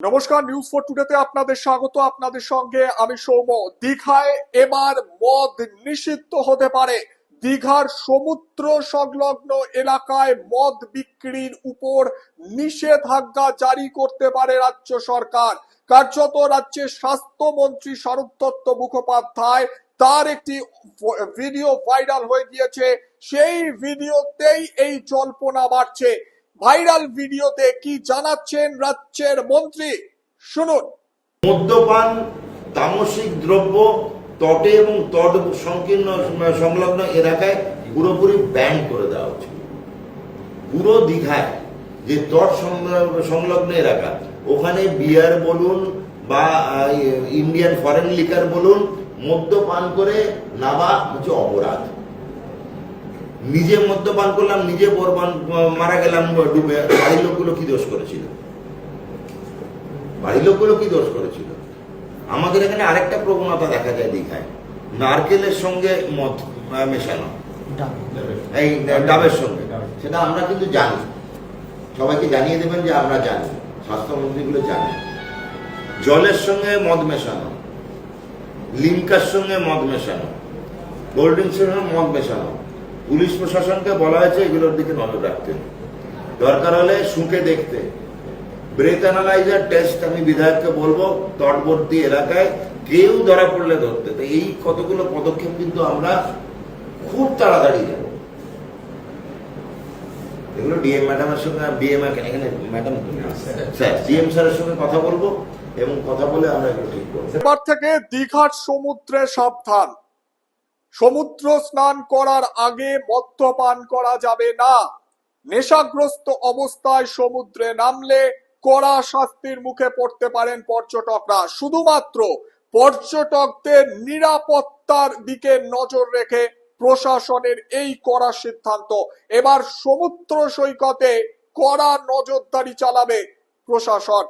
নমস্কার, news for টুডেতে আপনাদের স্বাগত। আপনাদের সঙ্গে আমি সৌম্য। দীঘায় এবার মদ নিষিদ্ধ হতে পারে। দীঘার সমুদ্র সংলগ্ন এলাকায় মদ বিক্রির উপর নিষেধাজ্ঞা জারি করতে পারে রাজ্য সরকার। কার্যত রাজ্যের স্বাস্থ্যমন্ত্রী স্বরূপ দত্ত মুখোপাধ্যায় তার একটি ভিডিও ভাইরাল হয়ে গিয়েছে। সেই ভিডিওতেই এই জল্পনা বাড়ছে। ভাইরাল ভিডিওতে কি জানাচ্ছেন রাজ্যের মন্ত্রী, শুনুন। মদ্যপান তামসিক দ্রব্য তটে এবং তট সংকীর্ণ সংলগ্ন এলাকায় পুরোপুরি ব্যান করে দেওয়া উচিত। পুরো দীঘায় যে তট সংলগ্ন এলাকা, ওখানে বিয়ার বলুন বা ইন্ডিয়ান ফরেন লিকার বলুন, মদ্যপান করে নামা হচ্ছে অপরাধ। নিজে মদ্যপান করলাম, নিজে মারা গেলাম ডুবে, বাড়ির লোকগুলো কি দোষ করেছিল? বাড়ির লোকগুলো কি দোষ করেছিল? আমাদের এখানে আরেকটা প্রবণতা দেখা যায় দীঘায়, নারকেলের সঙ্গে মদ মেশানো, এই ডাবের সঙ্গে। সেটা আমরা কিন্তু জানি, সবাইকে জানিয়ে দেবেন যে আমরা জানি, স্বাস্থ্যমন্ত্রীগুলো জানে। জলের সঙ্গে মদ মেশানো, লিমকার সঙ্গে মদ মেশানো, কোল্ড ড্রিঙ্কসের সঙ্গে মদ মেশানো। পুলিশ প্রশাসনকে বলা হয়েছে এগুলোর দিকে নজর রাখতে, দরকার হলে শুঁকে দেখতে। ব্রেথ অ্যানালাইজার টেস্ট আমি বিধায়ককে বলবো তটবর্তী এলাকায় কেউ ধরা পড়লে ধরতে। তো এই কতগুলো পদক্ষেপ কিন্তু আমরা খুব তাড়াতাড়ি যাব। এগুলো ডিএম ম্যাডামের সঙ্গে, ডিএম এখানে ম্যাডাম স্যার, ডিএম স্যারের সঙ্গে কথা বলবো এবং কথা বলে আমরা এগুলো ঠিক করবো। এবার থেকে দীঘার সমুদ্রে সাবধান। সমুদ্র স্নান করার আগে মদ্যপান করা যাবে না। নেশাগ্রস্ত অবস্থায় সমুদ্রে নামলে কড়া শাস্তির মুখে পড়তে পারেন পর্যটকরা। শুধুমাত্র পর্যটকদের নিরাপত্তার দিকে নজর রেখে প্রশাসনের এই কড়া সিদ্ধান্ত। এবার সমুদ্র সৈকতে কড়া নজরদারি চালাবে প্রশাসন।